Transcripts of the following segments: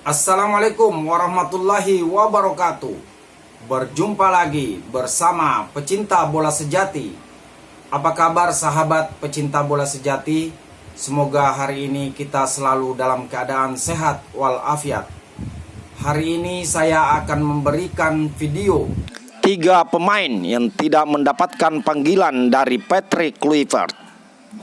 Assalamualaikum warahmatullahi wabarakatuh. Berjumpa lagi bersama pecinta bola sejati. Apa kabar sahabat pecinta bola sejati? Semoga hari ini kita selalu dalam keadaan sehat walafiat. Hari ini saya akan memberikan video 3 pemain yang tidak mendapatkan panggilan dari Patrick Kluivert.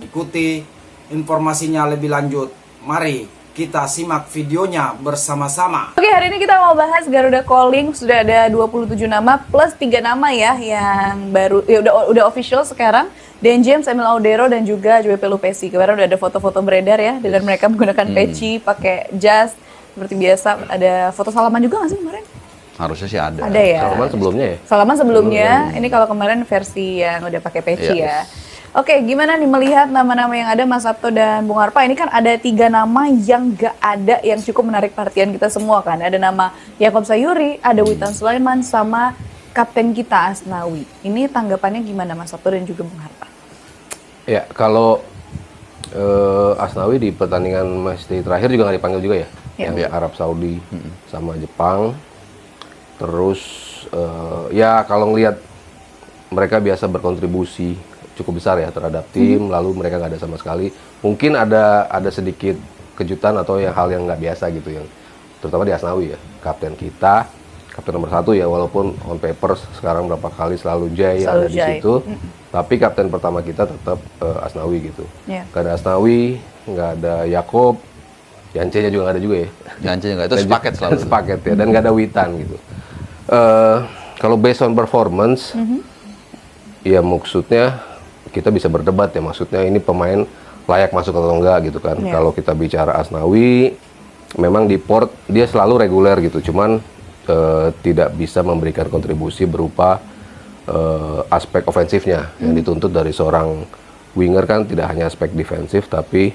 Ikuti informasinya lebih lanjut. Mari kita simak videonya bersama-sama. Oke, hari ini kita mau bahas Garuda Calling. Sudah ada 27 nama plus 3 nama ya yang baru ya udah official sekarang. Dan James, Emil Audero dan juga JWP Lupesi. Kemarin udah ada foto-foto beredar ya dengan mereka menggunakan peci, pakai jas seperti biasa. Ada foto salaman juga nggak sih kemarin? Harusnya sih ada. Ada ya. Salaman sebelumnya ya? Salaman sebelumnya. Ini kalau kemarin versi yang udah pakai peci ya. Oke, gimana nih melihat nama-nama yang ada Mas Sabto dan Bung Harpa? Ini kan ada 3 nama yang gak ada yang cukup menarik perhatian kita semua kan. Ada nama Yaakob Sayuri, ada Witan Sulaiman, sama kapten kita Asnawi. Ini tanggapannya gimana Mas Sabto dan juga Bung Harpa? Ya, kalau Asnawi di pertandingan matchday terakhir juga nggak dipanggil juga ya? Yang Arab Saudi sama Jepang. Terus ya kalau ngelihat mereka biasa berkontribusi cukup besar ya terhadap tim, lalu mereka nggak ada sama sekali. Mungkin ada sedikit kejutan atau hal yang nggak biasa gitu, yang terutama di Asnawi ya, kapten kita, kapten nomor 1 ya, walaupun on paper sekarang berapa kali selalu Jai ada di situ, tapi kapten pertama kita tetap Asnawi gitu. Nggak ada Asnawi, nggak ada Yaakob, Yance-nya juga nggak ada juga ya. Yance-nya nggak, itu sepaket selalu. Sepaket ya, dan nggak ada Witan gitu. Kalau based on performance, ya maksudnya kita bisa berdebat ya, maksudnya ini pemain layak masuk atau enggak gitu kan. Kalau kita bicara Asnawi, memang di port dia selalu reguler gitu, cuman tidak bisa memberikan kontribusi berupa aspek ofensifnya yang dituntut dari seorang winger kan, tidak hanya aspek defensif tapi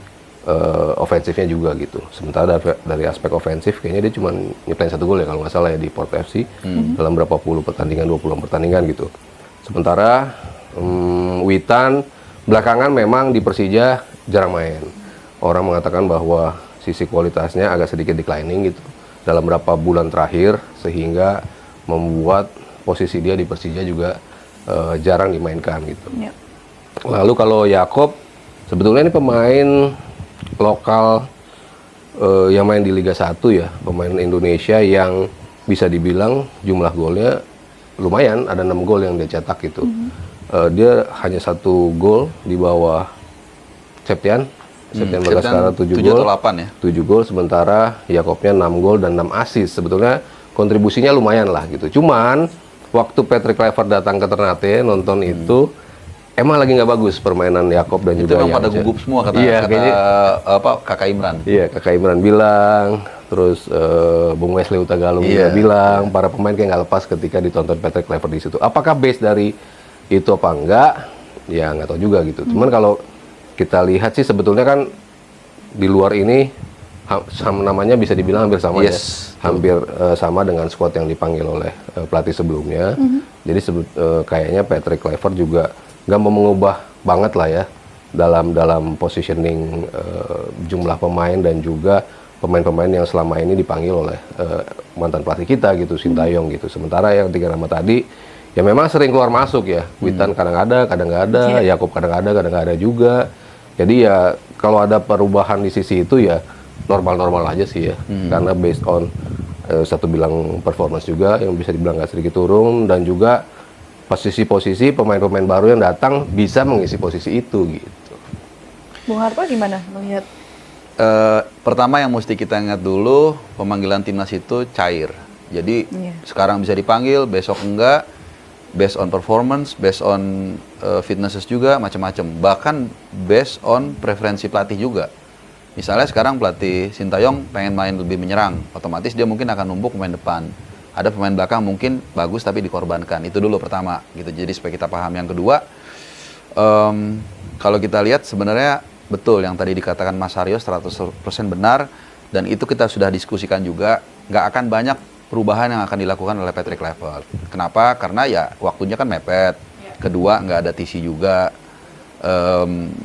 ofensifnya juga gitu. Sementara dari aspek ofensif kayaknya dia cuma nyiptain 1 gol ya kalau nggak salah ya di Port FC dalam berapa puluh pertandingan, 20 pertandingan gitu. Sementara Witan belakangan memang di Persija jarang main. Orang mengatakan bahwa sisi kualitasnya agak sedikit declining gitu dalam beberapa bulan terakhir, sehingga membuat posisi dia di Persija juga jarang dimainkan gitu. Lalu kalau Yaakob, sebetulnya ini pemain lokal yang main di Liga 1 ya, pemain Indonesia yang bisa dibilang jumlah golnya lumayan, ada 6 gol yang dia cetak gitu. Dia hanya 1 gol di bawah Septian Bagaskara 7 gol, 7 gol, sementara Yaakobnya 6 gol dan 6 assist. Sebetulnya kontribusinya lumayan lah gitu. Cuman waktu Patrick Kluivert datang ke Ternate nonton itu, emang lagi nggak bagus permainan Yaakob dan itu juga memang pada gugup semua kata Kakak Imran. Iya, Kakak Imran bilang, terus Bung Wesley Utagalung juga bilang, para pemain kayak nggak lepas ketika ditonton Patrick Kluivert di situ. Apakah base dari itu apa enggak? Ya nggak tahu juga gitu. Cuman kalau kita lihat sih sebetulnya kan di luar ini namanya bisa dibilang hampir sama ya, hampir sama dengan squad yang dipanggil oleh pelatih sebelumnya. Jadi kayaknya Patrick Kluivert juga nggak mau mengubah banget lah ya dalam positioning jumlah pemain dan juga pemain-pemain yang selama ini dipanggil oleh mantan pelatih kita gitu, Sintayong gitu. Sementara yang 3 nama tadi ya memang sering keluar masuk ya. Witan kadang ada, kadang nggak ada. Yaakob kadang nggak ada juga. Jadi ya kalau ada perubahan di sisi itu ya normal-normal aja sih ya. Karena based on satu bilang performance juga yang bisa dibilang nggak sedikit turun, dan juga posisi-posisi pemain-pemain baru yang datang bisa mengisi posisi itu gitu. Bung Harpa gimana melihat? Pertama yang mesti kita ingat dulu, pemanggilan timnas itu cair. Jadi sekarang bisa dipanggil, besok enggak, based on performance, based on fitnesses juga, macam-macam. Bahkan based on preferensi pelatih juga. Misalnya sekarang pelatih Sintayong pengen main lebih menyerang, otomatis dia mungkin akan numpuk pemain depan. Ada pemain belakang mungkin bagus tapi dikorbankan. Itu dulu pertama gitu. Jadi supaya kita paham. Yang kedua, kalau kita lihat sebenarnya betul yang tadi dikatakan Mas Haryo 100% benar, dan itu kita sudah diskusikan juga. Nggak akan banyak perubahan yang akan dilakukan oleh Patrick Kluivert. Kenapa? Karena ya waktunya kan mepet. Kedua, nggak ada TC juga.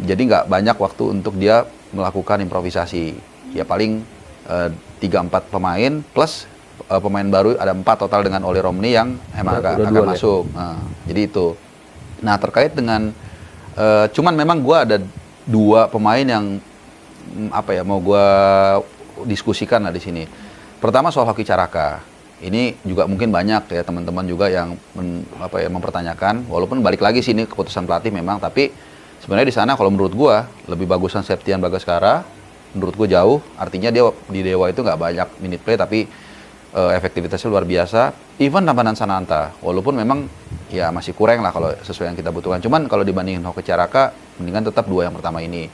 Jadi nggak banyak waktu untuk dia melakukan improvisasi. Ya paling 3-4 pemain plus pemain baru ada 4 total dengan Oli Romney yang emang Udah agak dua nih. masuk. Nah, jadi itu. Nah, terkait dengan cuman memang gua ada 2 pemain yang apa ya mau gua diskusikan lah di sini. Pertama soal Hoki Caraka. Ini juga mungkin banyak ya teman-teman juga yang mempertanyakan, walaupun balik lagi sini keputusan pelatih memang, tapi sebenarnya di sana kalau menurut gua lebih bagusan Septian Bagaskara. Menurut gua jauh, artinya dia di Dewa itu nggak banyak minute play tapi efektivitasnya luar biasa. Even Ramadhan Sananta, walaupun memang ya masih kurang lah kalau sesuai yang kita butuhkan. Cuman kalau dibandingin Hoki Caraka, mendingan tetap 2 yang pertama ini.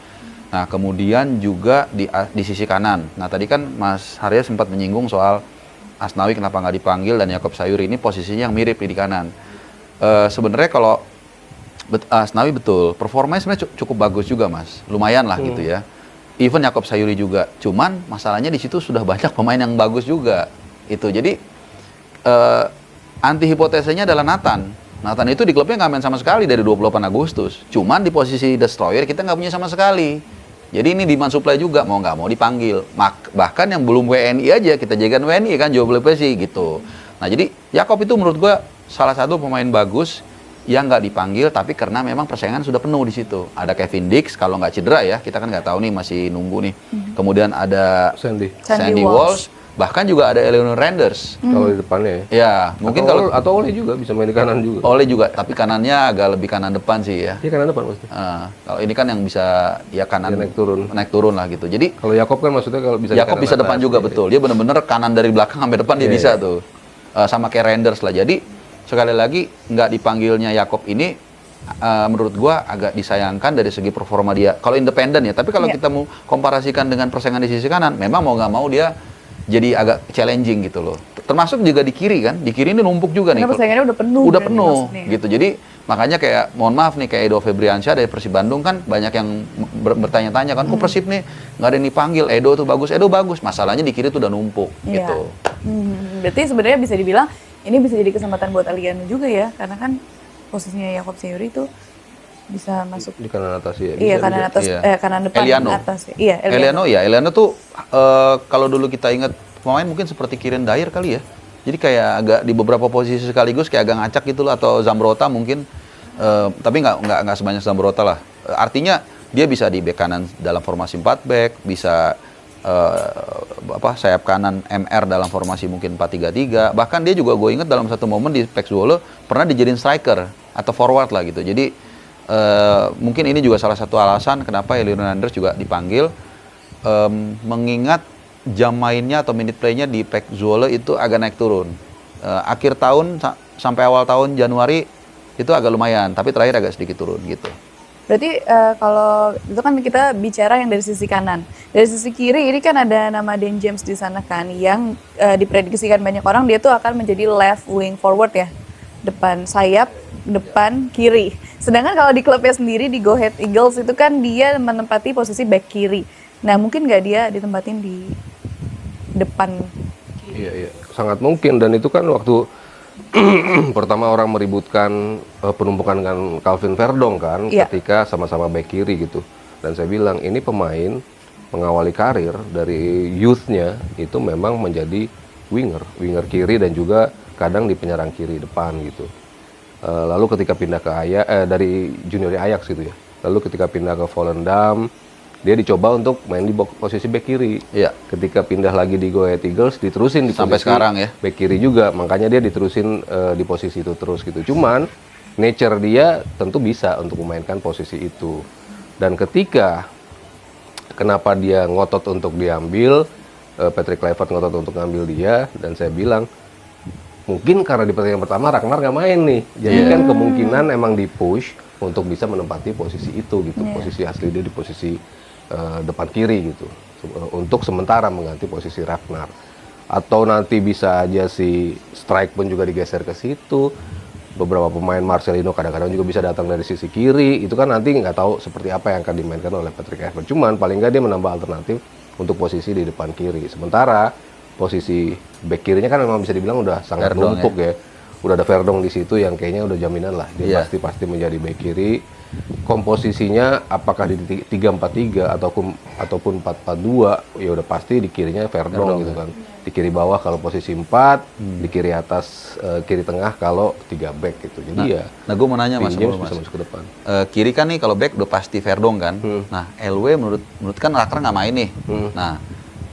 Nah, kemudian juga di sisi kanan. Nah, tadi kan Mas Harya sempat menyinggung soal Asnawi kenapa nggak dipanggil dan Yakob Sayuri ini posisinya yang mirip di kanan. Sebenarnya kalau Asnawi betul, performanya sebenarnya cukup bagus juga Mas, lumayan lah gitu ya. Even Yakob Sayuri juga, cuman masalahnya di situ sudah banyak pemain yang bagus juga. Itu jadi anti hipotesanya adalah Nathan. Nathan itu di klubnya nggak main sama sekali dari 28 Agustus. Cuman di posisi destroyer kita nggak punya sama sekali. Jadi ini demand supply juga, mau nggak mau dipanggil. Bahkan yang belum WNI aja, kita jagain WNI kan, jual beli sih gitu. Nah jadi, Yakob itu menurut gua salah satu pemain bagus yang nggak dipanggil, tapi karena memang persaingan sudah penuh di situ. Ada Kevin Dix, kalau nggak cedera ya, kita kan nggak tahu nih, masih nunggu nih. Kemudian ada Sandy Walsh, bahkan juga ada Eleanor Renders. Kalau di depannya ya. Ya, mungkin kalau atau Oleh juga bisa main di kanan juga. Oleh juga, tapi kanannya agak lebih kanan depan sih ya. Iya kanan depan maksudnya. Kalau ini kan yang bisa ya kanan Dia naik turun. lah gitu. Jadi Kalau Yakob kan maksudnya kalau bisa di Yakob kanan bisa atas, depan juga iya. betul. Dia benar-benar kanan dari belakang sampai depan dia Iya, bisa iya. tuh. Sama kayak Renders lah. Jadi sekali lagi nggak dipanggilnya Yakob ini menurut gua agak disayangkan dari segi performa dia. Kalau independen ya, tapi kalau Iya. kita mau komparasikan dengan persaingan di sisi kanan, memang mau nggak mau dia jadi agak challenging gitu loh. Termasuk juga di kiri kan. Di kiri ini numpuk juga nih. Karena persaingannya udah penuh. Udah berarti penuh maksudnya. gitu. Jadi makanya kayak mohon maaf nih kayak Edo Febriansyah dari Persib Bandung kan banyak yang bertanya-tanya kan, kok Persib nih nggak ada yang dipanggil, Edo tuh bagus, Edo bagus. Masalahnya di kiri tuh udah numpuk Iya. gitu. Berarti sebenarnya bisa dibilang ini bisa jadi kesempatan buat Aliano juga ya, karena kan posisinya Yakob Sayuri itu bisa masuk. Di kanan atas ya. Iya, bisa kanan juga. atas, Iya. kanan depan Eliano. atas. Iya, Eliano tuh kalau dulu kita ingat pemain mungkin seperti Kiren Dyer kali ya. Jadi kayak agak di beberapa posisi sekaligus kayak agak ngacak gitu lah, atau Zambrota mungkin. Tapi nggak sebanyak Zambrota lah. Artinya dia bisa di bek kanan dalam formasi 4 back, bisa sayap kanan MR dalam formasi mungkin 4-3-3. Bahkan dia juga gue inget dalam satu momen di PEC Zwolle pernah dijadiin striker atau forward lah gitu. Jadi mungkin ini juga salah satu alasan kenapa Eleanor Renders juga dipanggil, mengingat jam mainnya atau minute play-nya di PEC Zwolle itu agak naik turun. Akhir tahun sampai awal tahun Januari itu agak lumayan, tapi terakhir agak sedikit turun gitu. Berarti kalau itu kan kita bicara yang dari sisi kanan. Dari sisi kiri ini kan ada nama Dan James di sana kan yang diprediksikan banyak orang dia tuh akan menjadi left wing forward ya. Depan sayap, depan kiri. Sedangkan kalau di klubnya sendiri di Go Ahead Eagles itu kan dia menempati posisi back kiri. Nah, mungkin nggak dia ditempatin di depan? Iya, sangat mungkin. Dan itu kan waktu pertama orang meributkan penumpukan dengan Calvin Verdong kan, Iya. ketika sama-sama back kiri gitu. Dan saya bilang ini pemain mengawali karir dari youth-nya itu memang menjadi winger kiri dan juga kadang di penyerang kiri depan gitu. Lalu ketika pindah ke dari junior Ajax gitu ya. Lalu ketika pindah ke Volendam, dia dicoba untuk main di posisi back kiri. Iya. Ketika pindah lagi di Go Ahead Eagles, diterusin di Sampai posisi sekarang ya. back kiri juga, makanya dia diterusin di posisi itu terus gitu. Cuman nature dia tentu bisa untuk memainkan posisi itu. Dan ketika kenapa dia ngotot untuk diambil, Patrick Kluivert ngotot untuk ngambil dia, dan saya bilang mungkin karena di pertandingan pertama Ragnar nggak main nih, jadi kan kemungkinan emang di push untuk bisa menempati posisi itu gitu, posisi asli dia di posisi depan kiri gitu, untuk sementara mengganti posisi Ragnar. Atau nanti bisa aja si Strike pun juga digeser ke situ. Beberapa pemain Marcelino kadang-kadang juga bisa datang dari sisi kiri. Itu kan nanti nggak tahu seperti apa yang akan dimainkan oleh Patrick Kluivert. Cuman paling nggak dia menambah alternatif untuk posisi di depan kiri. Sementara posisi back kirinya kan memang bisa dibilang udah sangat Verdong, numpuk ya. Udah ada Verdong di situ yang kayaknya udah jaminan lah dia Iya. pasti menjadi back kiri. komposisinya apakah di 3-4-3 ataupun 4-4-2, ya udah pasti di kirinya Verdong gitu kan. Di kiri bawah kalau posisi 4, di kiri atas, kiri tengah kalau 3 back gitu. Jadi Nah, gue mau nanya Mas, James sebelum bisa Mas. masuk ke depan. Kiri kan nih kalau back udah pasti Verdong kan. Nah, LW menurut kan Lakra nggak main nih. Nah,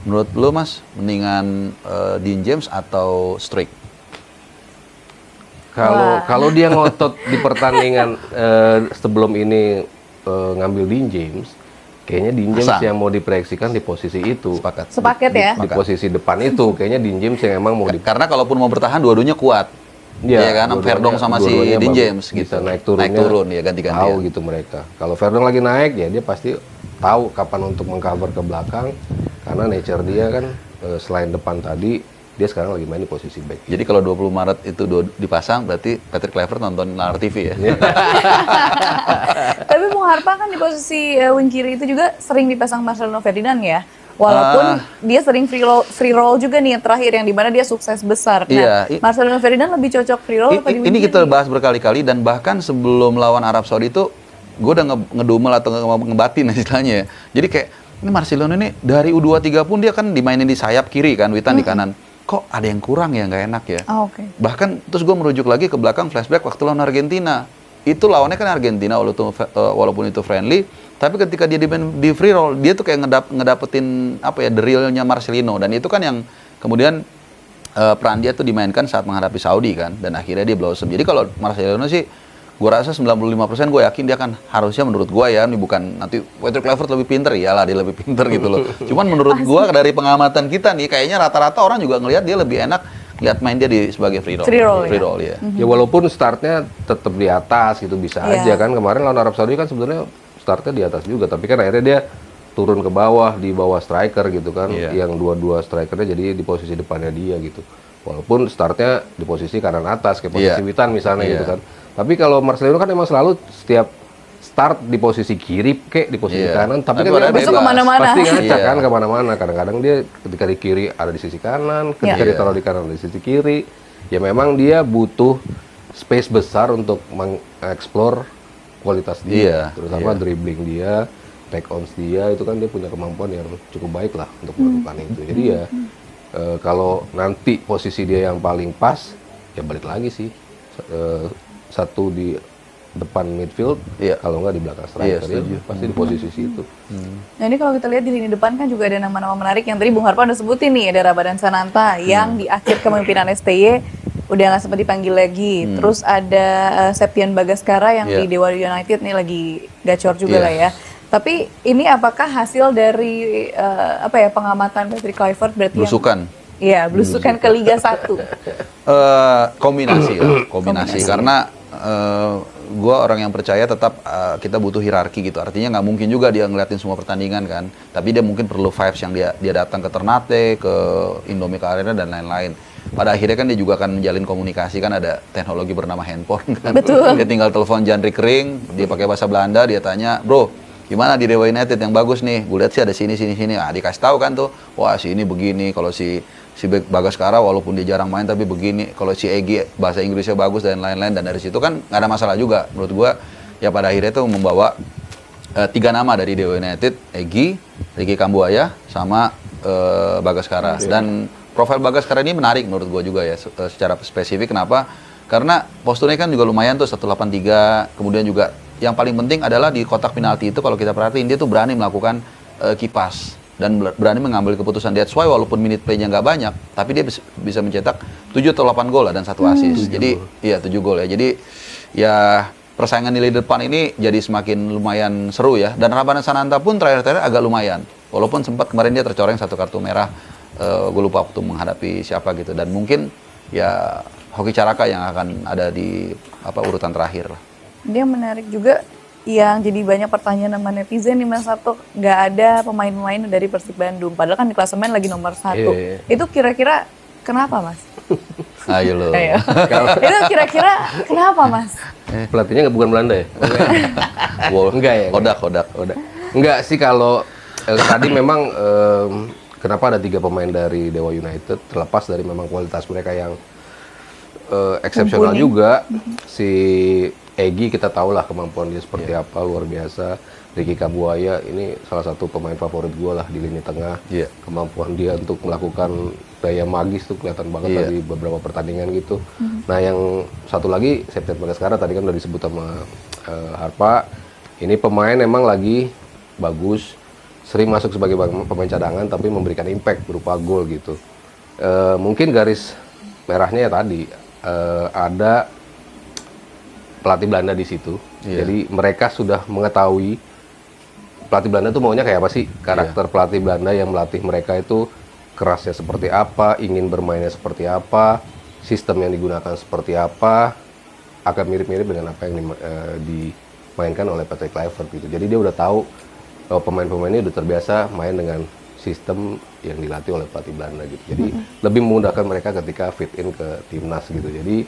menurut lu Mas, mendingan Dean James atau Strick? Kalau dia ngotot di pertandingan sebelum ini ngambil Dean James, kayaknya Dean James Pasang. yang mau diproyeksikan di posisi itu. Sepaket ya. Di posisi depan itu, kayaknya Dean James yang emang mau di. Karena kalaupun mau bertahan dua-duanya kuat. Iya kan, dua-duanya- Verdong sama si dua-duanya Dean bagus. James gitu. Bisa naik turun ya ganti-gantian. Tahu gitu mereka. Kalau Verdong lagi naik ya dia pasti tahu kapan untuk mengcover ke belakang, karena nature dia kan selain depan tadi dia sekarang lagi main di posisi back. Jadi kalau 20 Maret itu dipasang berarti Patrick Kluivert nonton Lar TV ya. Tapi Bung Harpa kan di posisi wing kiri itu juga sering dipasang Marcelino Ferdinand ya. Walaupun dia sering free roll juga nih yang terakhir yang dimana dia sukses besar. Nah, Iya, Marcelino Ferdinand lebih cocok free roll apa di wing Ini kiri? kita bahas berkali-kali dan bahkan sebelum lawan Arab Saudi itu gue udah ngedumel atau ngebatin istilahnya ya. Jadi kayak ini Marcelino ini dari U23 pun dia kan dimainin di sayap kiri kan, Witan di kanan. Kok ada yang kurang ya, nggak enak ya. Oh, oke. Bahkan terus gue merujuk lagi ke belakang flashback waktu lawan Argentina. Itu lawannya kan Argentina walaupun itu friendly, tapi ketika dia di free roll dia tuh kayak ngedapetin apa ya, the real-nya Marcelino, dan itu kan yang kemudian peran dia tuh dimainkan saat menghadapi Saudi kan, dan akhirnya dia blossom. Jadi kalau Marcelino sih gue rasa 95% gue yakin dia kan harusnya, menurut gue ya, ini bukan nanti Patrick Kluivert lebih pinter, iyalah dia lebih pinter gitu loh. Cuman menurut gue dari pengamatan kita nih kayaknya rata-rata orang juga ngelihat dia lebih enak lihat main dia sebagai free roll. Free roll, Ya. Ya walaupun startnya tetap di atas gitu bisa Iya. aja kan. Kemarin lawan Arab Saudi kan sebenarnya startnya di atas juga, tapi kan akhirnya dia turun ke bawah di bawah striker gitu kan. Iya. Yang dua-dua strikernya jadi di posisi depannya dia gitu. Walaupun startnya di posisi kanan atas kayak posisi Iya. Witan misalnya Iya. gitu kan. Tapi kalau Marcelino kan emang selalu setiap start di posisi kiri kayak di posisi Iya. kanan, tapi Tapi kan dia bebas. Besok kemana-mana. pasti ngacak Iya. kan kemana-mana. Kadang-kadang dia ketika di kiri ada di sisi kanan, ketika Iya. ditaruh di kanan ada di sisi kiri. Ya memang dia butuh space besar untuk mengeksplor kualitas dia, Iya, terutama iya. dribbling dia, take ons dia, itu kan dia punya kemampuan yang cukup baik lah untuk melakukan itu. Jadi ya kalau nanti posisi dia yang paling pas, ya balik lagi sih satu di depan midfield, Iya. kalau nggak di belakang Iya, striker, setuju. pasti di posisi situ. Nah ini kalau kita lihat di lini depan kan juga ada nama-nama menarik yang tadi Bung Harpa udah sebutin nih. Ada Rabadan Sananta yang di akhir kepemimpinan STY udah nggak sempat dipanggil lagi. Terus ada Septian Bagaskara yang Iya. di Dewa United nih lagi gacor juga Iya. lah ya. Tapi ini apakah hasil dari apa ya, pengamatan Patrick Kluivert berarti Belusukan. Iya, belusukan ke Liga 1. Kombinasi lah, kombinasi. Karena gue orang yang percaya tetap kita butuh hierarki gitu. Artinya nggak mungkin juga dia ngeliatin semua pertandingan kan. Tapi dia mungkin perlu vibes yang dia datang ke Ternate, ke Indomie Arena dan lain-lain. Pada akhirnya kan dia juga akan menjalin komunikasi, kan ada teknologi bernama handphone kan. Betul. Dia tinggal telepon Jandrik Ring, dia pakai bahasa Belanda, dia tanya, bro, gimana di Dewa United yang bagus nih? Gue lihat sih ada sini. Ah, dikasih tahu kan tuh, wah si ini begini, kalau si Bagaskara walaupun dia jarang main tapi begini, kalau si Egy bahasa Inggrisnya bagus dan lain-lain, dan dari situ kan nggak ada masalah juga menurut gua. Ya pada akhirnya tuh membawa 3 nama dari Dewa United, Egy, Ricky Kambuaya sama Bagaskara. Dan profil Bagaskara ini menarik menurut gua juga ya secara spesifik. Kenapa? Karena posturnya kan juga lumayan tuh 183, kemudian juga yang paling penting adalah di kotak penalti itu kalau kita perhatiin dia tuh berani melakukan kipas dan berani mengambil keputusan. That's why walaupun minute play-nya nggak banyak, tapi dia bisa mencetak 7 atau 8 gol lah dan 1 assist. Jadi iya 7 gol ya. Jadi ya persaingan di lini depan ini jadi semakin lumayan seru ya. Dan Rabadan Sananta pun terakhir-terakhir agak lumayan. Walaupun sempat kemarin dia tercoreng 1 kartu merah. Gue lupa waktu menghadapi siapa gitu. Dan mungkin ya Hoki Caraka yang akan ada di urutan terakhir lah. Dia menarik juga yang jadi banyak pertanyaan sama netizen nih Mas Sabto, nggak ada pemain-pemain dari Persib Bandung, padahal kan di klasemen lagi nomor 1. Iya. Itu kira-kira kenapa Mas? Ayo lo. Ayo. Itu kira-kira kenapa Mas? Pelatihnya bukan Belanda ya? Wow. Enggak ya? Kodak. Enggak sih, kalau tadi memang kenapa ada 3 pemain dari Dewa United, terlepas dari memang kualitas mereka yang eksepsional Mumpuni. juga. Si Egy kita tahu lah kemampuan dia seperti apa, luar biasa. Ricky Kabuaya ini salah satu pemain favorit gue lah di lini tengah. Kemampuan dia untuk melakukan gaya magis tuh kelihatan banget di beberapa pertandingan gitu. Nah yang satu lagi Septian Bagaskara tadi kan udah disebut sama Harpa. Ini pemain emang lagi bagus, sering masuk sebagai pemain cadangan tapi memberikan impact berupa gol gitu. Mungkin garis merahnya ya tadi ada pelatih Belanda di situ. Jadi mereka sudah mengetahui pelatih Belanda tuh maunya kayak apa sih, karakter pelatih Belanda yang melatih mereka itu kerasnya seperti apa, ingin bermainnya seperti apa, sistem yang digunakan seperti apa, akan mirip-mirip dengan apa yang dimainkan oleh Patrick Kluivert gitu. Jadi dia udah tahu pemain-pemainnya udah terbiasa main dengan sistem yang dilatih oleh pelatih Belanda gitu. Jadi lebih memudahkan mereka ketika fit in ke timnas gitu. Jadi